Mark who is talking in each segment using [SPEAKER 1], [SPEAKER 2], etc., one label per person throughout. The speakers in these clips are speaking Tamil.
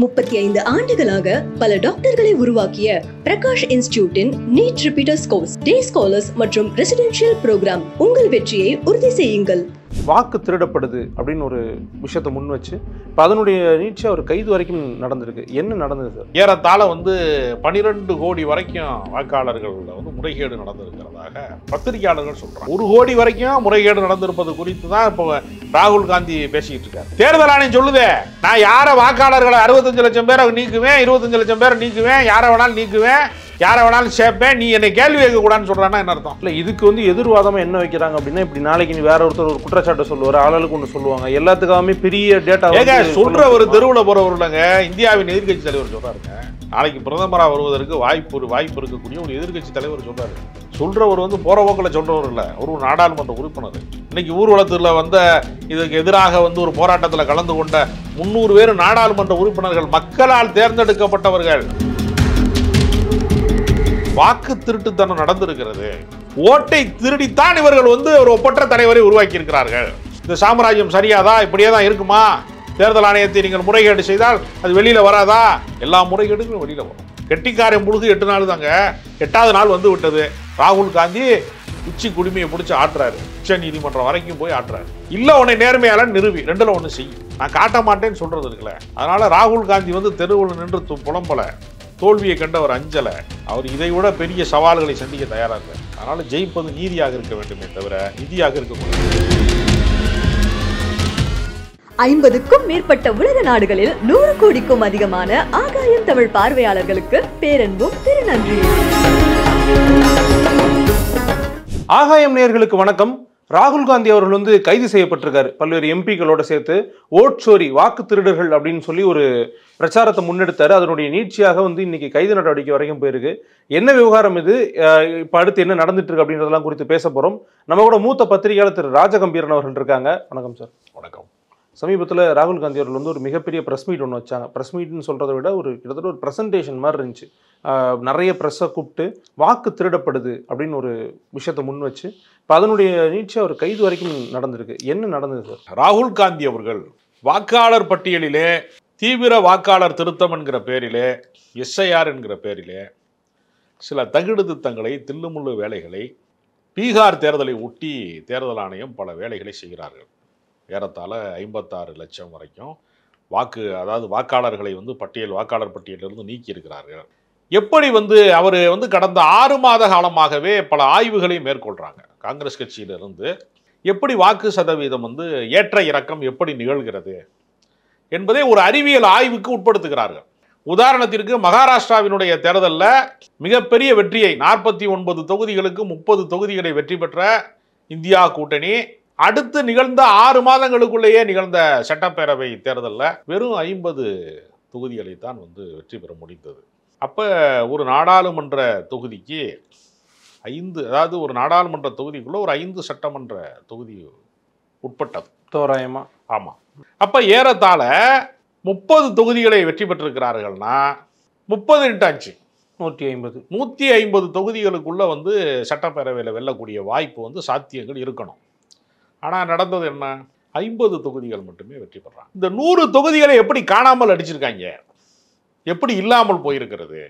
[SPEAKER 1] 35 ஆண்டுகளாக பல டாக்டர்களை உருவாக்கிய பிரகாஷ் இன்ஸ்டிடியூட்டின் நீட் ரிப்பீட்டர்ஸ் கோர்ஸ், டே ஸ்காலர்ஸ் மற்றும் ரெசிடென்ஷியல் ப்ரோக்ராம். உங்கள் வெற்றியை உறுதி செய்யுங்கள்.
[SPEAKER 2] வாக்கு திருடப்படுது அப்படின்னு ஒரு விஷயத்தை முன் வச்சு இப்போ அதனுடைய நீட்சியாக ஒரு கைது வரைக்கும் நடந்திருக்கு. என்ன நடந்தது சார்?
[SPEAKER 3] ஏறத்தாழ 12 கோடி வரைக்கும் வாக்காளர்கள் முறைகேடு நடந்திருக்கிறதாக பத்திரிகையாளர்கள் சொல்றாங்க. 1 கோடி வரைக்கும் முறைகேடு நடந்திருப்பது குறித்து தான் இப்போ ராகுல் காந்தி பேசிக்கிட்டு இருக்காரு. தேர்தல் ஆணையம் சொல்லுதே, நான் யாரை வாக்காளர்களை 65 லட்சம் பேரை நீக்குவேன், 25 லட்சம் பேரை நீக்குவேன், யாரை வேணாலும் நீக்குவேன், யாரை வேணாலும் சேர்ப்பேன், நீ என்னை கேள்வி கேட்க கூடாதுன்னு சொல்றான்னா என்ன அர்த்தம்?
[SPEAKER 2] இல்லை, இதுக்கு எதிர்வாதமா என்ன வைக்கிறாங்க அப்படின்னா, இப்படி நாளைக்கு நீ வேற ஒருத்தர் ஒரு குற்றச்சாட்டை சொல்லுவார், ஆளுக்கு ஒன்று சொல்லுவாங்க, எல்லாத்துக்காகவே பெரிய டேட்டா
[SPEAKER 3] சொல்ற ஒரு தெருவில் போறவர்களங்க. இந்தியாவின் எதிர்கட்சி தலைவர் சொல்றாருங்க, நாளைக்கு பிரதமராக வருவதற்கு வாய்ப்பு இருக்கக்கூடிய ஒரு எதிர்கட்சி தலைவர் சொல்றாரு. சொல்றவர் போற போக்கில் சொல்றவர் இல்லை, ஒரு நாடாளுமன்ற உறுப்பினர். இன்னைக்கு ஊர்வலத்தில் இதுக்கு எதிராக ஒரு போராட்டத்தில் கலந்து கொண்ட 300 பேர் நாடாளுமன்ற உறுப்பினர்கள், மக்களால் தேர்ந்தெடுக்கப்பட்டவர்கள். வாக்கு திருட்டுத்தனம் நடந்திருக்கிறது. ஓட்டை திருடித்தான் இவர்கள் ஒரு ஒப்பற்ற தலைவரை உருவாக்கி இருக்கிறார்கள். இந்த சாம்ராஜ்யம் சரியாதா? இப்படியே தான் இருக்குமா? தேர்தல் ஆணையத்தை நீங்கள் முறைகேடு செய்தால் அது வெளியில வராதா? எல்லா முறைகேடுகளும் வெளியில வரும். கெட்டிக்காரன் முழுது 8 நாள் தாங்க. 8வது நாள் விட்டது. ராகுல் காந்தி உச்சி குடுமையை பிடிச்சி ஆட்டுறாரு. உச்ச நீதிமன்றம் வரைக்கும் போய் ஆட்டுறாரு. இல்ல உன்னை நேர்மையால நிறுவி, 2ல் 1 செய். நான் காட்ட மாட்டேன்னு சொல்றது இருக்குல்ல. அதனால ராகுல் காந்தி தெருவில் நின்று புலம்பல, தோல்வியை கண்டவர் அஞ்சல. அவர் இதை விட பெரிய சவால்களை சந்திக்க தயாராக இருக்கார். அதனால ஜெயிப்பது நீதியாக இருக்க வேண்டுமே தவிர நிதியாக இருக்கக்கூடாது.
[SPEAKER 1] 50க்கும் மேற்பட்ட உலக நாடுகளில் 100 கோடிக்கும் அதிகமான ஆகாயம் தமிழ் பார்வையாளர்களுக்கு பேரன்பும் திருநன்றி.
[SPEAKER 2] ஆகாயம் நேயர்களுக்கு வணக்கம். ராகுல் காந்தி அவர்கள் கைது செய்யப்பட்டிருக்காரு. பல்வேறு எம்பிக்களோட சேர்த்து ஓட் சோரி, வாக்கு திருடர்கள் அப்படின்னு சொல்லி ஒரு பிரச்சாரத்தை முன்னெடுத்தாரு. அதனுடைய நீட்சியாக இன்னைக்கு கைது நடவடிக்கை வரைக்கும் போயிருக்கு. என்ன விவகாரம் இது, இப்போ அடுத்து என்ன நடந்துட்டு இருக்கு அப்படின்றதெல்லாம் குறித்து பேச போறோம். நம்ம கூட மூத்த பத்திரிகையாளர் திரு ராஜகம்பீரன் அவர்கள் இருக்காங்க. வணக்கம் சார்.
[SPEAKER 3] வணக்கம்.
[SPEAKER 2] சமீபத்தில் ராகுல் காந்தி அவர்கள் ஒரு மிகப்பெரிய ப்ரெஸ் மீட் ஒன்று வச்சாங்க. ப்ரெஸ் மீட்னு சொல்கிறத விட கிட்டத்தட்ட ஒரு ப்ரெசன்டேஷன் மாதிரி இருந்துச்சு. நிறைய ப்ரெஸ்ஸை கூப்பிட்டு வாக்கு திருடப்படுது அப்படின்னு ஒரு விஷயத்தை முன் வச்சு இப்போ அதனுடைய நீட்சியாக ஒரு கைது வரைக்கும் நடந்திருக்கு. என்ன நடந்தது சார்?
[SPEAKER 3] ராகுல் காந்தி அவர்கள் வாக்காளர் பட்டியலிலே தீவிர வாக்காளர் திருத்தம் என்கிற பேரிலே, எஸ்ஐஆர் என்கிற பேரிலே சில தகுடு திருத்தங்களை, தில்லுமுள்ளு வேலைகளை, பீகார் தேர்தலை ஒட்டி தேர்தல் ஆணையம் பல வேலைகளை செய்கிறார்கள். ஏறத்தாழ 56 லட்சம் வரைக்கும் வாக்காளர்களை வாக்காளர் பட்டியலிருந்து நீக்கி இருக்கிறார்கள். எப்படி அவர் கடந்த 6 மாத காலமாகவே பல ஆய்வுகளை மேற்கொள்றாங்க. காங்கிரஸ் கட்சியிலிருந்து எப்படி வாக்கு சதவீதம் ஏற்ற இறக்கம் எப்படி நிகழ்கிறது என்பதை ஒரு அறிவியல் ஆய்வுக்கு உட்படுத்துகிறார்கள். உதாரணத்திற்கு மகாராஷ்டிராவினுடைய தேர்தலில் மிகப்பெரிய வெற்றியை, 49 தொகுதிகளுக்கு 30 தொகுதிகளை வெற்றி பெற்ற இந்தியா கூட்டணி அடுத்து நிகழ்ந்த 6 மாதங்களுக்குள்ளேயே நிகழ்ந்த சட்டப்பேரவை தேர்தலில் வெறும் 50 தொகுதிகளை தான் வெற்றி பெற முடிந்தது. அப்போ ஒரு நாடாளுமன்ற தொகுதிக்கு 5, அதாவது ஒரு நாடாளுமன்ற தொகுதிக்குள்ள ஒரு 5 சட்டமன்ற தொகுதி உட்பட்டது தோராயமா. ஆமாம். அப்போ ஏறத்தாழ 30 தொகுதிகளை வெற்றி பெற்றிருக்கிறார்கள்னா 30 × 5 150 தொகுதிகளுக்குள்ள சட்டப்பேரவையில் வெல்லக்கூடிய வாய்ப்பு சாத்தியங்கள் இருக்கணும். ஆனால் நடந்தது என்ன? 50 தொகுதிகள் மட்டுமே வெற்றி பெறாங்க. இந்த 100 தொகுதிகளை எப்படி காணாமல் அடிச்சிருக்காங்க, எப்படி இல்லாமல் போயிருக்கிறது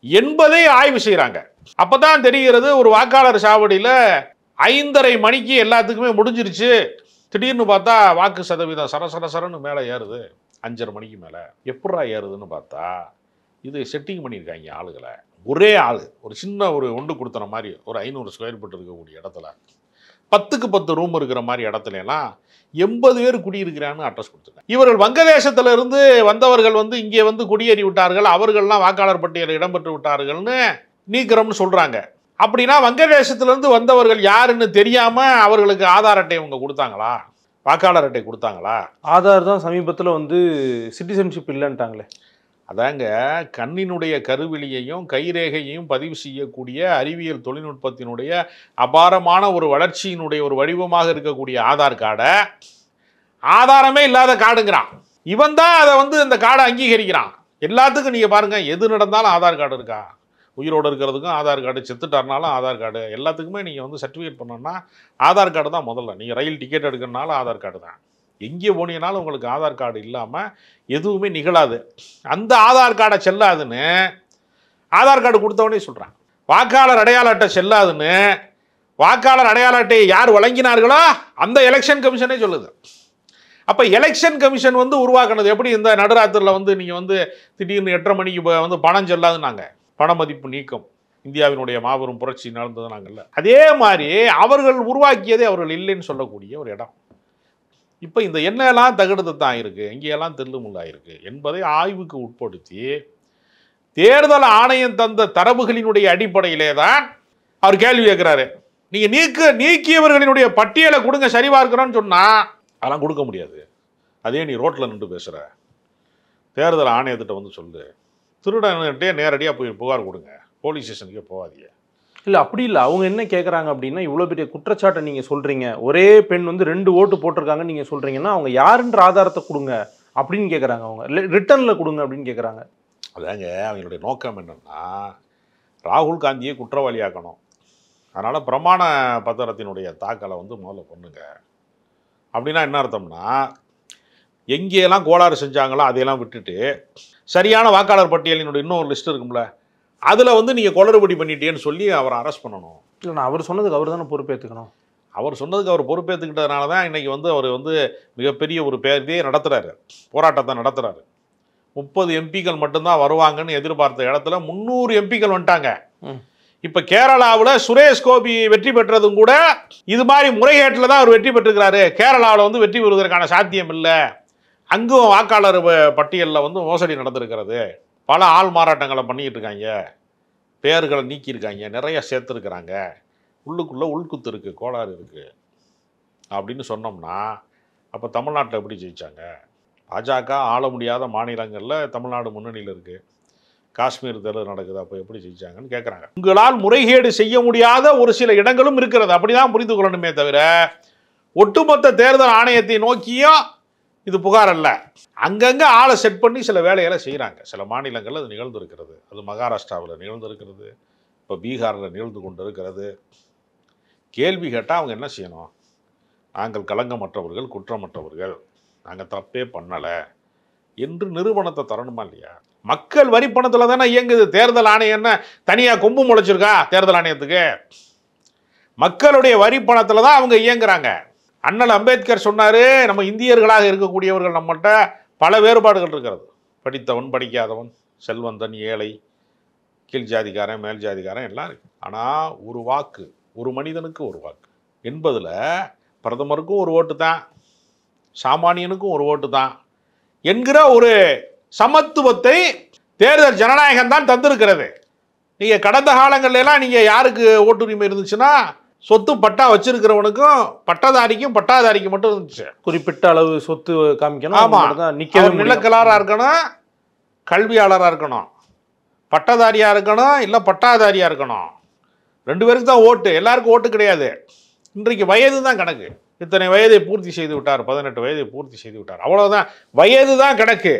[SPEAKER 3] என்பதை ஆய்வு செய்கிறாங்க. அப்பதான் தெரிகிறது, ஒரு வாக்காளர் சாவடியில் 5:30 மணிக்கு எல்லாத்துக்குமே முடிஞ்சிருச்சு. திடீர்னு பார்த்தா வாக்கு சதவீதம் சரசரன்னு மேலே ஏறுது. 5:30 மணிக்கு மேலே எப்படா ஏறுதுன்னு பார்த்தா இது செட்டிங் பண்ணியிருக்காங்க ஆளுகளை. ஒரே ஆள் ஒரு சின்ன ஒன்று கொடுத்துற மாதிரி ஒரு 500 ஸ்கொயர் ஃபீட் இருக்கக்கூடிய இடத்துல 10க்கு 10 ரூம் இருக்கிற மாதிரி இடத்துலலாம் 80 பேர் குடியிருக்கிறான்னு அட்ரஸ் கொடுத்துருக்காங்க. இவர்கள் வங்கதேசத்திலிருந்து வந்தவர்கள் இங்கே குடியேறி விட்டார்கள், அவர்கள்லாம் வாக்காளர் பட்டியலில் இடம்பெற்று விட்டார்கள்னு நீக்கிறோம்னு சொல்கிறாங்க. அப்படின்னா வங்கதேசத்திலிருந்து வந்தவர்கள் யாருன்னு தெரியாமல் அவர்களுக்கு ஆதார் அட்டை அவங்க கொடுத்தாங்களா, வாக்காளர் அட்டை கொடுத்தாங்களா?
[SPEAKER 2] ஆதார் தான் சமீபத்தில் சிட்டிசன்ஷிப் இல்லைன்ட்டாங்களே.
[SPEAKER 3] அதாங்க, கண்ணினுடைய கருவிழியையும் கைரேகையையும் பதிவு செய்யக்கூடிய அறிவியல் தொழில்நுட்பத்தினுடைய அபாரமான ஒரு வளர்ச்சியினுடைய ஒரு வடிவமாக இருக்கக்கூடிய ஆதார் கார்டை ஆதாரமே இல்லாத கார்டுங்கிறான். இவன் தான் அதை அந்த கார்டை அங்கீகரிக்கிறான். எல்லாத்துக்கும் நீங்கள் பாருங்கள், எது நடந்தாலும் ஆதார் கார்டு இருக்கா, உயிரோடு இருக்கிறதுக்கும் ஆதார் கார்டு, செத்துட்டாருனாலும் ஆதார் கார்டு, எல்லாத்துக்குமே நீங்கள் சர்டிஃபிகேட் பண்ணோன்னா ஆதார் கார்டு தான் முதல்ல. நீங்கள் ரயில் டிக்கெட் எடுக்கிறனாலும் ஆதார் கார்டு தான், எங்கே போனீங்கனாலும் உங்களுக்கு ஆதார் கார்டு இல்லாமல் எதுவுமே நிகழாது. அந்த ஆதார் கார்டை செல்லாதுன்னு ஆதார் கார்டு கொடுத்தவனே சொல்கிறான். வாக்காளர் அடையாள அட்டை செல்லாதுன்னு வாக்காளர் அடையாள அட்டையை யார் வழங்கினார்களோ அந்த எலெக்ஷன் கமிஷனே சொல்லுது. அப்போ எலெக்ஷன் கமிஷன் வந்து உருவாக்குனது எப்படி? இந்த நடுராத்திரியில் நீங்கள் திடீர்னு 8:30 மணிக்கு பணம் செல்லாதுன்னாங்க. பண மதிப்பு நீக்கம் இந்தியாவினுடைய மாபெரும் புரட்சி நடந்தது நாங்கள்ல. அதே மாதிரி அவர்கள் உருவாக்கியதே அவர்கள் இல்லைன்னு சொல்லக்கூடிய ஒரு இடம். இப்போ இந்த என்னெல்லாம் தகுடுது தான் இருக்குது, எங்கேயெல்லாம் தில்லுமுள்ளாயிருக்கு என்பதை ஆய்வுக்கு உட்படுத்தி தேர்தல் ஆணையம் தந்த தரவுகளினுடைய அடிப்படையிலே தான் அவர் கேள்வி கேட்குறாரு. நீங்கள் நீக்கியவர்களினுடைய பட்டியலை கொடுங்க, சரிபார்க்கிறோன்னு சொன்னால் அதெல்லாம் கொடுக்க முடியாது. அதே நீ ரோட்டில் நின்று பேசுகிற, தேர்தல் ஆணையத்திட்ட சொல்லு, திருடன்கிட்டே நேரடியாக போய் புகார் கொடுங்க, போலீஸ் ஸ்டேஷனுக்கே போகாதீங்க.
[SPEAKER 2] இல்லை அப்படி இல்லை. அவங்க என்ன கேட்குறாங்க அப்படின்னா, இவ்வளோ பெரிய குற்றச்சாட்டை நீங்கள் சொல்கிறீங்க, ஒரே பெண் 2 ஓட்டு போட்டிருக்காங்கன்னு நீங்கள் சொல்கிறீங்கன்னா அவங்க யாருன்ற ஆதாரத்தை கொடுங்க அப்படின்னு கேட்குறாங்க. அவங்க ரிட்டர்னில் கொடுங்க அப்படின்னு கேட்குறாங்க.
[SPEAKER 3] அதாங்க அவங்களுடைய நோக்கம் என்னென்னா, ராகுல் காந்தியை குற்றவாளியாக்கணும். அதனால் பிரமாண பத்திரத்தினுடைய தாக்கலை முதல்ல பண்ணுங்க. அப்படின்னா என்ன அர்த்தம்னா, எங்கேயெல்லாம் கோளாறு செஞ்சாங்களோ அதையெல்லாம் விட்டுட்டு சரியான வாக்காளர் பட்டியலினுடைய இன்னொரு லிஸ்ட் இருக்கும்ல, அதில் நீங்கள் குளறுபடி பண்ணிட்டேன்னு சொல்லி அவரை அரெஸ்ட் பண்ணணும்.
[SPEAKER 2] இல்லைண்ணா, அவர் சொன்னதுக்கு அவர் தானே பொறுப்பேற்றுக்கணும்.
[SPEAKER 3] அவர் சொன்னதுக்கு அவர் பொறுப்பேற்றுக்கிட்டதுனால தான் இன்றைக்கி அவர் மிகப்பெரிய ஒரு இதே நடத்துகிறாரு, போராட்டத்தை நடத்துகிறாரு. 30 எம்பிக்கள் மட்டும்தான் வருவாங்கன்னு எதிர்பார்த்த இடத்துல 300 எம்பிக்கள் வந்துட்டாங்க. இப்போ கேரளாவில் சுரேஷ் கோபி வெற்றி பெற்றதும் கூட இது மாதிரி முறைகேட்டில் தான் அவர் வெற்றி பெற்றிருக்கிறாரு. கேரளாவில் வெற்றி பெறுவதற்கான சாத்தியம் இல்லை. அங்கும் வாக்காளர் பட்டியலில் மோசடி நடந்திருக்கிறது. பல ஆள் மாறாட்டங்களை பண்ணிக்கிட்டு இருக்காங்க, பேர்களை நீக்கியிருக்காங்க, நிறைய சேர்த்துருக்குறாங்க, உள்ளுக்குள்ளே உள்குத்து இருக்குது, கோளாறு இருக்குது அப்படின்னு சொன்னோம்னா அப்போ தமிழ்நாட்டில் எப்படி ஜெயித்தாங்க? பாஜக ஆள முடியாத மாநிலங்களில் தமிழ்நாடு முன்னணியில் இருக்குது. காஷ்மீர் தேர்தல் நடக்குது, அப்போ எப்படி ஜெயிச்சாங்கன்னு கேட்குறாங்க. உங்களால் முறைகேடு செய்ய முடியாத ஒரு சில இடங்களும் இருக்கிறது, அப்படி தான் புரிந்து கொள்ளணுமே தவிர ஒட்டுமொத்த தேர்தல் ஆணையத்தை நோக்கியும் இது புகார் அல்ல. அங்கங்கே ஆளை செட் பண்ணி சில வேலைகளை செய்கிறாங்க. சில மாநிலங்களில் அது நிகழ்ந்திருக்கிறது. அது மகாராஷ்டிராவில் நிகழ்ந்திருக்கிறது, இப்போ பீகாரில் நிகழ்ந்து கொண்டு இருக்கிறது. கேள்வி கேட்டால் அவங்க என்ன செய்யணும்? நாங்கள் களங்கமற்றவர்கள், குற்றமற்றவர்கள், நாங்கள் தப்பே பண்ணலை என்று நிரூபணத்தை தரணுமா இல்லையா? மக்கள் வரி பணத்தில் தானே இயங்குது. தேர்தல் ஆணையம் என்ன தனியாக கொம்பு முளைச்சிருக்கா? தேர்தல் ஆணையத்துக்கு மக்களுடைய வரி பணத்தில் தான் அவங்க இயங்குறாங்க. அண்ணல் அம்பேத்கர் சொன்னார், நம்ம இந்தியர்களாக இருக்கக்கூடியவர்கள் நம்மகிட்ட பல வேறுபாடுகள் இருக்கிறது. படித்தவன், படிக்காதவன், செல்வந்தன், ஏழை, கீழ் ஜாதிக்காரன், மேல் ஜாதிக்காரன் எல்லாம் இருக்குது. ஆனால் ஒரு வாக்கு, ஒரு மனிதனுக்கு ஒரு வாக்கு என்பதில் பிரதமருக்கும் ஒரு ஓட்டு தான், சாமானியனுக்கும் ஒரு ஓட்டு தான் என்கிற ஒரு சமத்துவத்தை தேர்தல் ஜனநாயகம் தான் தந்திருக்கிறது. நீங்கள் கடந்த காலங்கள்லாம் நீங்கள் யாருக்கு ஓட்டுரிமை இருந்துச்சுன்னா, சொத்து பட்டா வச்சிருக்கிறவனுக்கும் பட்டதாரிக்கும் பட்டாதாரிக்கும் மட்டும் இருந்துச்சு.
[SPEAKER 2] குறிப்பிட்ட அளவு சொத்து காமிக்கணும்.
[SPEAKER 3] ஆமாம், நிலக்கலாராக இருக்கணும், கல்வியாளராக இருக்கணும், பட்டதாரியாக இருக்கணும், இல்லை பட்டாதாரியாக இருக்கணும். 2 பேருக்கு தான் ஓட்டு, எல்லாருக்கும் ஓட்டு கிடையாது. இன்றைக்கு வயது தான் கணக்கு. இத்தனை வயதை பூர்த்தி செய்து விட்டார், 18 வயதை பூர்த்தி செய்து விட்டார், அவ்வளோதான், வயது தான் கணக்கு.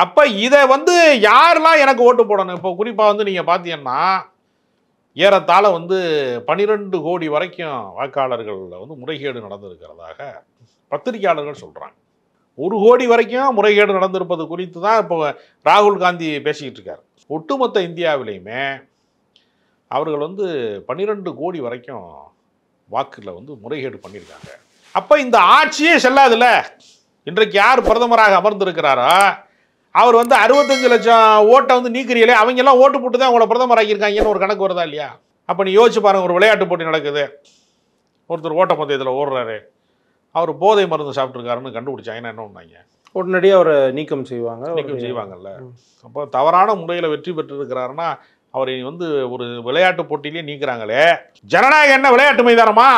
[SPEAKER 3] அப்போ இதை யாரெல்லாம் எனக்கு ஓட்டு போடணும்? இப்போ குறிப்பாக நீங்கள் பார்த்தீங்கன்னா ஏறத்தாழ 12 கோடி வரைக்கும் வாக்காளர்களில் முறைகேடு நடந்திருக்கிறதாக பத்திரிகையாளர்கள் சொல்கிறாங்க. 1 கோடி வரைக்கும் முறைகேடு நடந்திருப்பது குறித்து தான் இப்போ ராகுல் காந்தி பேசிக்கிட்டு இருக்கார். ஒட்டுமொத்த இந்தியாவிலையுமே அவர்கள் 12 கோடி வரைக்கும் வாக்கில் முறைகேடு பண்ணியிருக்காங்க. அப்போ இந்த ஆட்சியே செல்லாதுல்ல. இன்றைக்கு யார் பிரதமராக அமர்ந்திருக்கிறாரோ அவர் 65 லட்சம் ஓட்டை நீக்கிறீங்களே, அவங்கெல்லாம் ஓட்டு போட்டு தான் அவங்கள பிரதமர் ஆக்கியிருக்காங்கன்னு ஒரு கணக்கு வருதா இல்லையா? அப்போ நீ யோசிச்சு பாருங்கள், ஒரு விளையாட்டு போட்டி நடக்குது, ஒருத்தர் ஓட்டப்பந்தயத்தில் ஓடுறாரு, அவர் போதை மருந்து சாப்பிட்ருக்காருன்னு கண்டுபிடிச்சாங்கன்னா என்ன பண்ணாங்க?
[SPEAKER 2] உடனடியாக அவரை நீக்கம்
[SPEAKER 3] செய்வாங்கல்ல. அப்போ தவறான முறையில் வெற்றி பெற்றிருக்கிறாருன்னா அவரை ஒரு விளையாட்டு போட்டியிலேயே நீக்கிறாங்களே. ஜனநாயகம் என்ன விளையாட்டு மைதானமா?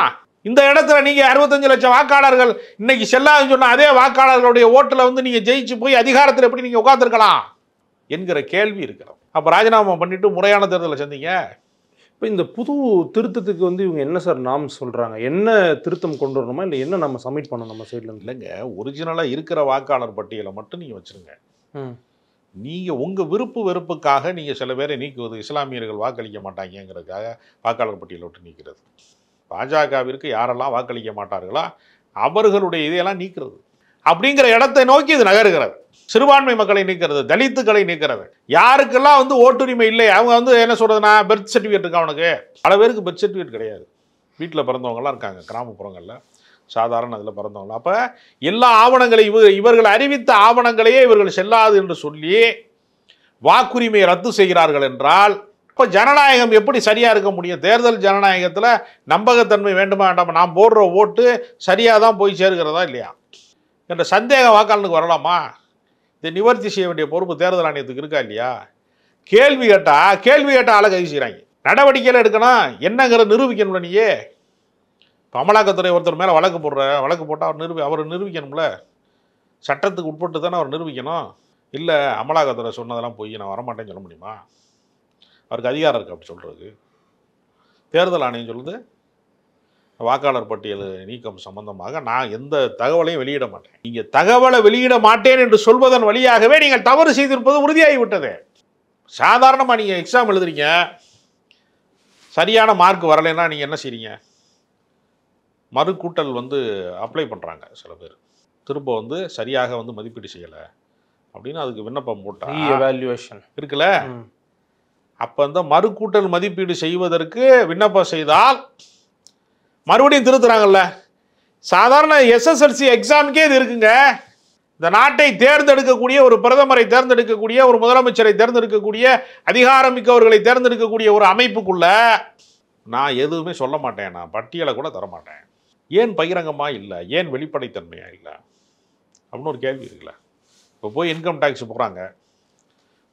[SPEAKER 3] இந்த இடத்துல நீங்கள் 65 லட்சம் வாக்காளர்கள் இன்னைக்கு செல்லாதுன்னு சொன்னால் அதே வாக்காளர்களுடைய ஓட்டில் நீங்கள் ஜெயிச்சு போய் அதிகாரத்தில் எப்படி நீங்கள் உட்காந்துருக்கலாம் என்கிற கேள்வி இருக்கிறது. அப்போ ராஜினாமா பண்ணிட்டு முறையான தேர்தலை சந்திங்க.
[SPEAKER 2] இப்போ இந்த புது திருத்தத்துக்கு இவங்க என்ன சார் நாம் சொல்கிறாங்க? என்ன திருத்தம் கொண்டு வரணுமா, இல்லை என்ன நம்ம சப்மிட் பண்ணணும் நம்ம சைடில்?
[SPEAKER 3] இல்லைங்க, ஒரிஜினலாக இருக்கிற வாக்காளர் பட்டியலை மட்டும் நீங்கள் வச்சுருங்க. நீங்கள் உங்கள் விருப்பு வெறுப்புக்காக நீங்கள் சில பேரை நீக்குவது, இஸ்லாமியர்கள் வாக்களிக்க மாட்டாங்கிறதுக்காக வாக்காளர் பட்டியலை விட்டு நீக்கிறது, பாஜகவிற்கு யாரெல்லாம் வாக்களிக்க மாட்டார்களோ அவர்களுடைய இதையெல்லாம் நீக்கிறது. அப்படிங்கிற இடத்தை நோக்கி இது நகருகிறது. சிறுபான்மை மக்களை நீக்கிறது, தலித்துக்களை நீக்கிறது. யாருக்கெல்லாம் வந்து ஓட்டுரிமை இல்லை, அவங்க வந்து என்ன சொல்றதுன்னா பெர்த் சர்டிஃபிகேட் இருக்கா அவனுக்கு. பல பேருக்கு பெர்த் சர்டிஃபிகேட் கிடையாது. வீட்டில் பிறந்தவங்கலாம் இருக்காங்க கிராமப்புறங்களில், சாதாரண அதில் பிறந்தவங்க. அப்போ எல்லா ஆவணங்களையும் இவர்கள் அறிவித்த ஆவணங்களையே இவர்கள் செல்லாது என்று சொல்லி வாக்குரிமையை ரத்து செய்கிறார்கள் என்றால் இப்போ ஜனநாயகம் எப்படி சரியா இருக்க முடியும்? தேர்தல் ஜனநாயகத்தில் நம்பகத்தன்மை வேண்டுமா வேண்டாமா? நாம் போடுற ஓட்டு சரியாக தான் போய் சேர்கிறதா இல்லையா என்ற சந்தேகம் வாக்காளனுக்கு வரலாமா? இதை நிவர்த்தி செய்ய வேண்டிய பொறுப்பு தேர்தல் ஆணையத்துக்கு இருக்கா இல்லையா? கேள்வி கேட்ட ஆளை கைது செய்கிறாங்க. நடவடிக்கையில் எடுக்கணும், என்னங்கிறத நிரூபிக்கணும்ல. நீயே இப்போ அமலாக்கத்துறை ஒருத்தர் மேலே வழக்கு போட்டால் அவர் நிரூபிக்கணும்ல. சட்டத்துக்கு உட்பட்டு தானே அவர் நிரூபிக்கணும். இல்லை அமலாக்கத்துறை சொன்னதெல்லாம் போய் நான் வரமாட்டேன்னு சொல்ல முடியுமா? அவருக்கு அதிகாரம் இருக்குது அப்படி சொல்கிறதுக்கு. தேர்தல் ஆணையம் சொல்லுது வாக்காளர் பட்டியல் நீக்கம் சம்பந்தமாக நான் எந்த தகவலையும் வெளியிட மாட்டேன். நீங்கள் தகவலை வெளியிட மாட்டேன் என்று சொல்வதன் வழியாகவே நீங்கள் தவறு செய்திருப்பது உறுதியாகிவிட்டது. சாதாரணமாக நீங்கள் எக்ஸாம் எழுதுறீங்க, சரியான மார்க் வரலைன்னா நீங்கள் என்ன செய்றீங்க? மறுக்கூட்டல் வந்து அப்ளை பண்ணுறாங்க சில பேர். திரும்ப வந்து சரியாக வந்து மதிப்பீடு செய்யலை அப்படின்னு அதுக்கு விண்ணப்பம் போட்டால்
[SPEAKER 2] எவாலுவேஷன்
[SPEAKER 3] இருக்குல்ல. அப்போ அந்த மறுக்கூட்டல் மதிப்பீடு செய்வதற்கு விண்ணப்பம் செய்தால் மறுபடியும் திருத்துறாங்கல்ல. சாதாரண எஸ்எஸ்எல்சி எக்ஸாமுக்கே இது இருக்குங்க. இந்த நாட்டை தேர்ந்தெடுக்கக்கூடிய ஒரு பிரதமரை தேர்ந்தெடுக்கக்கூடிய ஒரு முதலமைச்சரை தேர்ந்தெடுக்கக்கூடிய அதிகாரமிக்கவர்களை தேர்ந்தெடுக்கக்கூடிய ஒரு அமைப்புக்குள்ள நான் எதுவுமே சொல்ல மாட்டேன், நான் பட்டியலை கூட தரமாட்டேன். ஏன் பகிரங்கமா இல்லை, ஏன் வெளிப்படைத்தன்மையா இல்லை அப்படின்னு ஒரு கேள்வி இருக்குல்ல. இப்போ போய் இன்கம் டேக்ஸ் போகிறாங்க,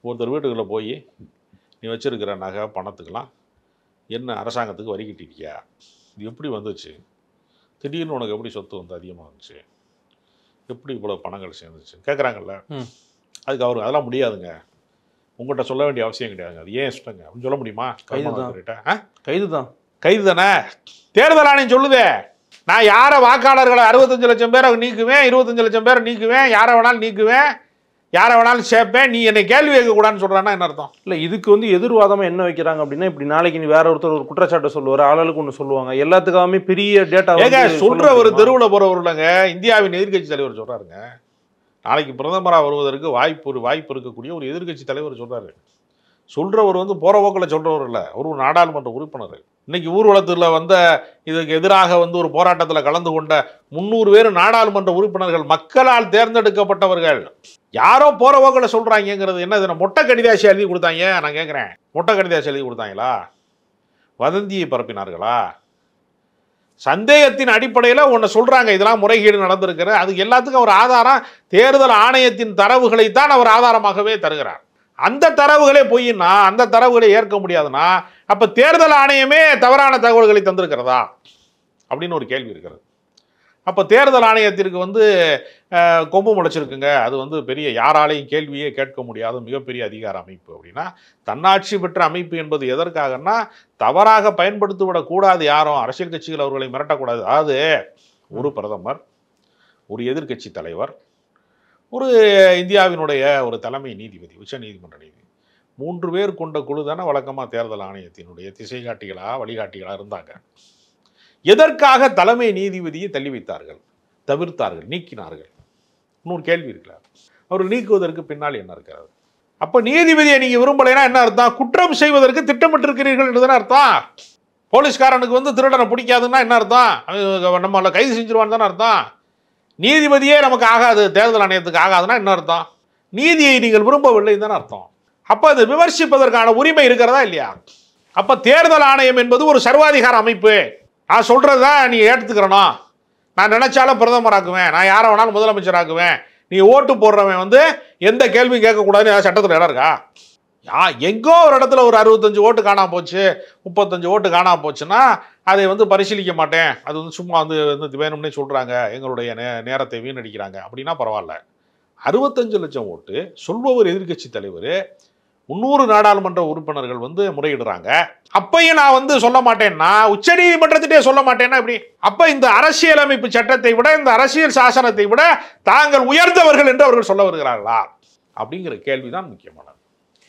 [SPEAKER 3] ஒருத்தர் வீட்டுக்குள்ளே போய் நீ வச்சுருக்கிற நகை பணத்துக்கெல்லாம் என்ன அரசாங்கத்துக்கு வரி கட்டிருக்கியா, இது எப்படி வந்துச்சு, திடீர்னு உனக்கு எப்படி சொத்து வந்து அதிகமாக வந்துச்சு, எப்படி இவ்வளோ பணங்கள் சேர்ந்துச்சு கேட்குறாங்கல்ல. அதுக்கு அவர் அதெல்லாம் முடியாதுங்க, உங்கள்கிட்ட சொல்ல வேண்டிய அவசியம் கிடையாதுங்க, அது ஏன் இஷ்டங்க அப்படின்னு சொல்ல முடியுமா? கைது தானே. தேர்தல் ஆணையம் சொல்லுதே, நான் யாரை வாக்காளர்களை 65 லட்சம் பேரை நீக்குவேன், 25 லட்சம் பேரை நீக்குவேன், யாரை வேணாலும் நீக்குவேன், யாரை வேணாலும் சேர்ப்பேன், நீ என்னை கேள்வி கேட்கக்கூடாதுன்னு சொல்கிறான்னா என்ன அர்த்தம்?
[SPEAKER 2] இல்லை, இதுக்கு வந்து எதிர்வாதமாக என்ன வைக்கிறாங்க அப்படின்னா, இப்படி நாளைக்கு நீ வேற ஒருத்தர் ஒரு குற்றச்சாட்டை சொல்லுவார், ஆளுக்கு ஒன்று சொல்லுவாங்க, எல்லாத்துக்காகவே பெரிய டேட்டா
[SPEAKER 3] சொல்கிற ஒரு தெருவில் போகிறவர் இல்லைங்க. இந்தியாவின் எதிர்கட்சி தலைவர் சொல்கிறாருங்க, நாளைக்கு பிரதமராக வருவதற்கு வாய்ப்பு இருக்கக்கூடிய ஒரு எதிர்கட்சி தலைவர் சொல்கிறாரு. சொல்கிறவர் வந்து போகிற போக்கில் சொல்கிறவர் இல்லை, ஒரு நாடாளுமன்ற உறுப்பினர். இன்னைக்கு ஊர்வலத்தில் வந்த இதுக்கு எதிராக வந்து ஒரு போராட்டத்தில் கலந்து கொண்ட 300 பேர் நாடாளுமன்ற உறுப்பினர்கள், மக்களால் தேர்ந்தெடுக்கப்பட்டவர்கள். யாரோ போகிற போக்கில் சொல்கிறாங்கிறது என்ன? இதை மொட்டை கடிதாசி எழுதி கொடுத்தாங்க. நான் கேட்குறேன், மொட்டை கடிதாசி எழுதி கொடுத்தாங்களா? வதந்தியை பரப்பினார்களா? சந்தேகத்தின் அடிப்படையில் ஒன்று சொல்கிறாங்க, இதெல்லாம் முறைகேடு நடந்திருக்கிற, அதுக்கு எல்லாத்துக்கும் ஒரு ஆதாரம் தேர்தல் ஆணையத்தின் தரவுகளைத்தான் அவர் ஆதாரமாகவே தருகிறார். அந்த தரவுகளே பொய்னா, அந்த தரவுகளை ஏற்க முடியாதுன்னா அப்போ தேர்தல் ஆணையமே தவறான தகவல்களை தந்திருக்கிறதா அப்படின்னு ஒரு கேள்வி இருக்கிறது. அப்போ தேர்தல் ஆணையத்திற்கு வந்து கொம்பு முளைச்சிருக்குங்க, அது வந்து பெரிய யாராலையும் கேள்வியே கேட்க முடியாத மிகப்பெரிய அதிகார அமைப்பு. அப்படின்னா தன்னாட்சி பெற்ற அமைப்பு என்பது எதற்காகனா தவறாக பயன்படுத்திவிடக்கூடாது, யாரும் அரசியல் கட்சிகள் அவர்களை மிரட்டக்கூடாது. அதாவது ஒரு பிரதமர், ஒரு எதிர்கட்சி தலைவர், ஒரு இந்தியாவினுடைய ஒரு தலைமை நீதிபதி, உச்ச நீதிமன்ற நீதிபதி, 3 பேர் கொண்ட குழு தானே வழக்கமாக தேர்தல் ஆணையத்தினுடைய திசைகாட்டிகளாக வழிகாட்டிகளாக இருந்தாங்க. எதற்காக தலைமை நீதிபதியை தள்ளி வைத்தார்கள், தவிர்த்தார்கள், நீக்கினார்கள்? இன்னொரு கேள்வி இருக்குல்ல, அவர் நீக்குவதற்கு பின்னால் என்ன இருக்கிறது? அப்போ நீதிபதியை நீங்கள் விரும்பலைன்னா என்ன அர்த்தம்? குற்றம் செய்வதற்கு திட்டமிட்டிருக்கிறீர்கள் என்றுதானே அர்த்தம். போலீஸ்காரனுக்கு வந்து திருடனை பிடிக்காதுன்னா என்ன அர்த்தம்? நம்மளை கைது செஞ்சிருவான்னு தானே அர்த்தம். நீதிபதியே நமக்கு ஆகாது, தேர்தல் ஆணையத்துக்கு ஆகாதுன்னா என்ன அர்த்தம்? நீதியை நீங்கள் விரும்பவில்லை தானே அர்த்தம். அப்போ அதை விமர்சிப்பதற்கான உரிமை இருக்கிறதா இல்லையா? அப்போ தேர்தல் ஆணையம் என்பது ஒரு சர்வாதிகார அமைப்பு. நான் சொல்கிறதா நீ ஏற்றுக்கிறனா? நான் நினைச்சாலும் பிரதமராக்குவேன், நான் யாரை வேணாலும் முதலமைச்சராக்குவேன், நீ ஓட்டு போடுறவன் வந்து எந்த கேள்வியும் கேட்கக்கூடாதுன்னு சட்டத்தில் இடம் இருக்கா? எங்கோ ஒரு இடத்துல ஒரு 65 ஓட்டு காணாமல் போச்சு, 35 ஓட்டு காணாமல் போச்சுன்னா அதை வந்து பரிசீலிக்க மாட்டேன், அது வந்து சும்மா வந்து வேணும்னே சொல்கிறாங்க, எங்களுடைய நேரத்தை வீணடிக்கிறாங்க அப்படின்னா பரவாயில்ல. 65 லட்சம் ஓட்டு சொல்பவர் எதிர்கட்சி தலைவர், 300 நாடாளுமன்ற உறுப்பினர்கள் வந்து முறையிடுறாங்க. அப்பையும் நான் வந்து சொல்ல மாட்டேன்னா, உச்ச நீதிமன்றத்திட்டே சொல்ல மாட்டேன்னா எப்படி? அப்ப இந்த அரசியலமைப்பு சட்டத்தை விட, இந்த அரசியல் சாசனத்தை விட தாங்கள் உயர்ந்தவர்கள் என்று அவர்கள் சொல்ல வருகிறார்களா அப்படிங்கிற கேள்விதான் முக்கியமானது.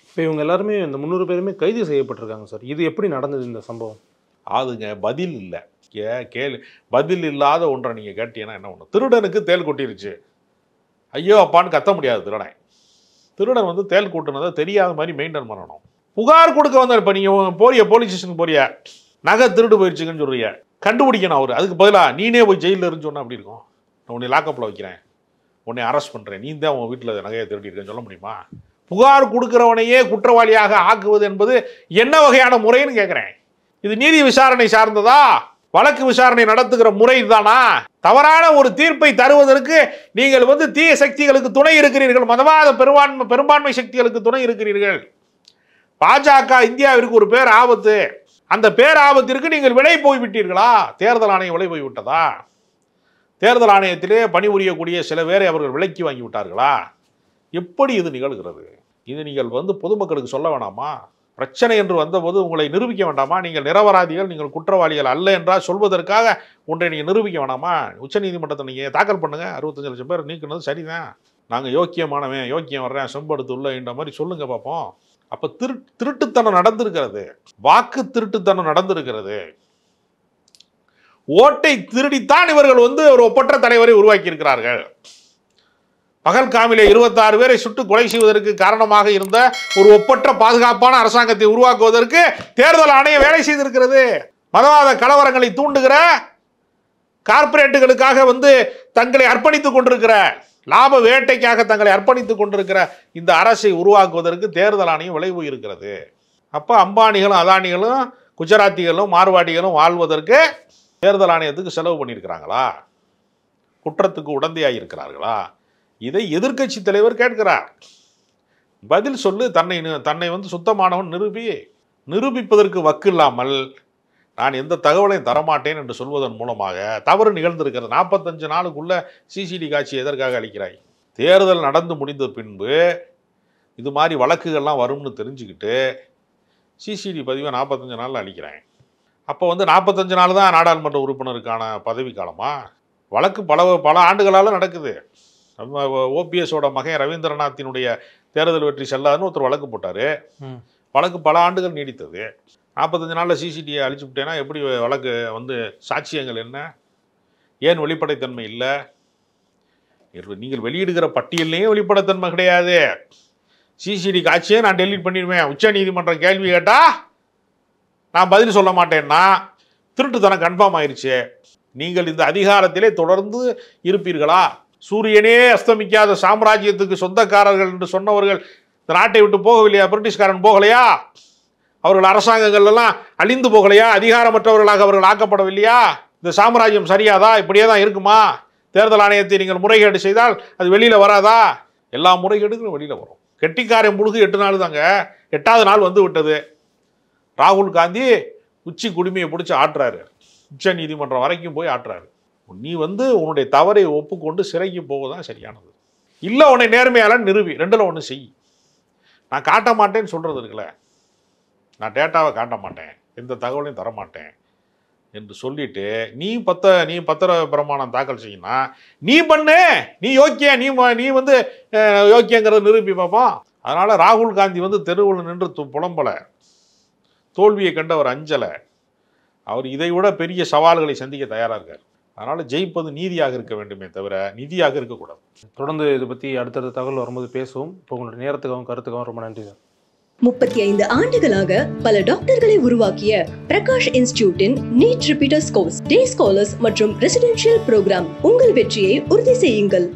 [SPEAKER 2] இப்போ இவங்க எல்லாருமே இந்த 300 பேருமே கைது செய்யப்பட்டிருக்காங்க சார். இது எப்படி நடந்தது இந்த சம்பவம்?
[SPEAKER 3] அதுங்க பதில் இல்லை. பதில் இல்லாத ஒன்றை நீங்கள் கேட்டீங்கன்னா என்ன ஒன்று? திருடனுக்கு தேள் கொட்டிருச்சு, ஐயோ அப்பான்னு கத்த முடியாது திருடன். திருடன் வந்து தேல் கூட்டுனதை தெரியாத மாதிரி மெயின்டைன் பண்ணணும். புகார் கொடுக்க வந்தார். இப்போ நீங்கள் போறிய போலீஸ் ஸ்டேஷனுக்கு போறிய, நகை திருடு போயிடுச்சுங்கன்னு சொல்றிய, கண்டுபிடிக்கணும் அவர். அதுக்கு பதிலாக நீனே போய் ஜெயிலில் இருந்து சொன்னால் அப்படி இருக்கும். நான் உன்னை லாக்கப்பில் வைக்கிறேன், உன்னை அரெஸ்ட் பண்ணுறேன், நீ தான் உன் வீட்டில் நகையை திருடிருக்கேன்னு சொல்ல முடியுமா? புகார் கொடுக்குறவனையே குற்றவாளியாக ஆக்குவது என்பது என்ன வகையான முறைன்னு கேட்குறேன். இது நீதி விசாரணை சார்ந்ததா? வழக்கு விசாரணை நடத்துகிற முறை தானா? தவறான ஒரு தீர்ப்பை தருவதற்கு நீங்கள் வந்து தீய சக்திகளுக்கு துணை இருக்கிறீர்கள், மதவாத பெரும்பான்மை சக்திகளுக்கு துணை இருக்கிறீர்கள். பாஜக இந்தியாவிற்கு ஒரு பேர் ஆபத்து. அந்த பேர் ஆபத்திற்கு நீங்கள் விலை போய்விட்டீர்களா? தேர்தல் ஆணையம் விலை போய்விட்டதா? தேர்தல் ஆணையத்திலே பணிபுரியக்கூடிய சில பேரை அவர்கள் விலைக்கு வாங்கி விட்டார்களா? எப்படி இது நிகழ்கிறது? இது நீங்கள் வந்து பொதுமக்களுக்கு சொல்ல வேண்டாமா? பிரச்சனை என்று வந்தபோது உங்களை நிரூபிக்க வேண்டாமா? நீங்கள் நிரபராதிகள், நீங்கள் குற்றவாளிகள் அல்ல என்றால் சொல்வதற்காக ஒன்றை நீங்கள் நிரூபிக்க வேண்டாமா? உச்சநீதிமன்றத்தை நீங்கள் தாக்கல் பண்ணுங்க. 65 லட்சம் பேர் நீக்கினது சரிதான், நாங்கள் யோக்கியமானவன், யோக்கியம் வர்றேன், செம்படுத்து உள்ள இந்த மாதிரி சொல்லுங்க பார்ப்போம். அப்போ திருட்டுத்தனம் நடந்திருக்கிறது, வாக்கு திருட்டுத்தனம் நடந்திருக்கிறது. ஓட்டை திருடித்தான் இவர்கள் வந்து ஒரு ஒப்பற்ற தலைவரை உருவாக்கி இருக்கிறார்கள். பகல்காமிலே 26 பேரை சுட்டு கொலை செய்வதற்கு காரணமாக இருந்த ஒரு ஒப்பற்ற பாதுகாப்பான அரசாங்கத்தை உருவாக்குவதற்கு தேர்தல் ஆணையம் வேலை செய்திருக்கிறது. மதவாத கலவரங்களை தூண்டுகிற கார்ப்பரேட்டுகளுக்காக வந்து தங்களை அர்ப்பணித்துக் கொண்டிருக்கிற, லாப வேட்டைக்காக தங்களை அர்ப்பணித்துக் கொண்டிருக்கிற இந்த அரசை உருவாக்குவதற்கு தேர்தல் ஆணையம் விளைவு இருக்கிறது. அப்போ அம்பானிகளும் அதானிகளும் குஜராத்திகளும் மார்வாடிகளும் வாழ்வதற்கு தேர்தல் ஆணையத்துக்கு செலவு பண்ணியிருக்கிறாங்களா? குற்றத்துக்கு உடந்தையாக இருக்கிறார்களா? இதை எதிர்க்கட்சி தலைவர் கேட்கிறார். பதில் சொல்லு. தன்னை வந்து சுத்தமானவன் நிரூபிப்பதற்கு வக்கு இல்லாமல் நான் எந்த தகவலையும் தரமாட்டேன் என்று சொல்வதன் மூலமாக தவறு நிகழ்ந்திருக்கிறது. 45 நாளுக்குள்ள சிசிடி காட்சி எதற்காக அளிக்கிறாய்? தேர்தல் நடந்து முடிந்த பின்பு இது மாதிரி வழக்குகள்லாம் வரும்னு தெரிஞ்சுக்கிட்டு சிசிடி பதிவை 45 நாளில் அளிக்கிறேன். அப்போ வந்து 45 நாள் தான் நாடாளுமன்ற உறுப்பினருக்கான பதவி காலமா? வழக்கு பல ஆண்டுகளால் நடக்குது. ஓபிஎஸோட மகன் ரவீந்திரநாத்தினுடைய தேர்தல் வெற்றி செல்லாதுன்னு ஒருத்தர் வழக்கு போட்டார். வழக்கு பல ஆண்டுகள் நீடித்தது. 45 நாளில் சிசிடியை அழிச்சு விட்டேன்னா எப்படி வழக்கு வந்து சாட்சியங்கள் என்ன? ஏன் வெளிப்படைத்தன்மை இல்லை? நீங்கள் வெளியிடுகிற பட்டியல்லையும் வெளிப்படைத்தன்மை கிடையாது. சிசிடி காட்சியை நான் டெலீட் பண்ணிடுவேன். உச்ச நீதிமன்றம் கேள்வி கேட்டால் நான் பதில் சொல்ல மாட்டேன்னா திருட்டுத்தனம் கன்ஃபார்ம் ஆயிடுச்சு. நீங்கள் இந்த அதிகாரத்திலே தொடர்ந்து இருப்பீர்களா? சூரியனே அஸ்தமிக்காத சாம்ராஜ்யத்துக்கு சொந்தக்காரர்கள் என்று சொன்னவர்கள் இந்த நாட்டை விட்டு போகவில்லையா? பிரிட்டிஷ்காரன் போகலையா? அவர்கள் அரசாங்கங்கள் எல்லாம் அழிந்து போகலையா? அதிகாரமற்றவர்களாக அவர்கள் ஆக்கப்படவில்லையா? இந்த சாம்ராஜ்யம் சரியாதா? இப்படியே தான் இருக்குமா? தேர்தல் ஆணையத்தை நீங்கள் முறைகேடு செய்தால் அது வெளியில் வராதா? எல்லா முறைகேடுகளும் வெளியில் வரும். கெட்டிக்காரன் முழுகு 8 நாள் தாங்க. 8வது நாள் வந்து விட்டது. ராகுல் காந்தி உச்சி குடுமையை பிடிச்சி ஆட்டுறாரு. உச்ச நீதிமன்றம் வரைக்கும் போய் ஆட்டுறாரு. நீ வந்து உன்னுடைய தவறை ஒப்புக்கொண்டு சிறைக்கு போவதான் சரியானது. இல்லை உன்னை நேர்மையாளன் நிரூபி. 2ல் 1 செய். நான் காட்ட மாட்டேன்னு சொல்கிறது இருக்குல்ல, நான் டேட்டாவை காட்ட மாட்டேன், எந்த தகவலையும் தரமாட்டேன் என்று சொல்லிட்டு நீ பத்திர பிரமாணம் தாக்கல் செய்யினா நீ பண்ணு, நீ யோக்கிய, நீ வந்து யோக்கியங்கிறத நிரூபி பார்ப்போம். அதனால் ராகுல் காந்தி வந்து தெருவில் நின்று புலம்பலை, தோல்வியை கண்டவர் அஞ்சலை. அவர் இதை விட பெரிய சவால்களை சந்திக்க தயாராக இருக்கார். அதனால் ஜெயிப்பது நீதியாக இருக்க வேண்டுமே தவிர நிதியாக இருக்கக்கூடாது.
[SPEAKER 2] தொடர்ந்து இதை பற்றி அடுத்தடுத்த தகவல் வரும்போது பேசுவோம். இப்போ உங்களுடைய நேரத்துக்காகவும் கருத்துக்காகவும் ரொம்ப நன்றி சார்.
[SPEAKER 1] 35 ஆண்டுகளாக பல டாக்டர்களை உருவாக்கிய பிரகாஷ் இன்ஸ்டிடியூட்டின் நீட் ரிப்பீட்டர்ஸ் கோர்ஸ், டே ஸ்காலர்ஸ் மற்றும் ரெசிடென்ஷியல் ப்ரோக்ராம். உங்கள் வெற்றியை உறுதி செய்யுங்கள்.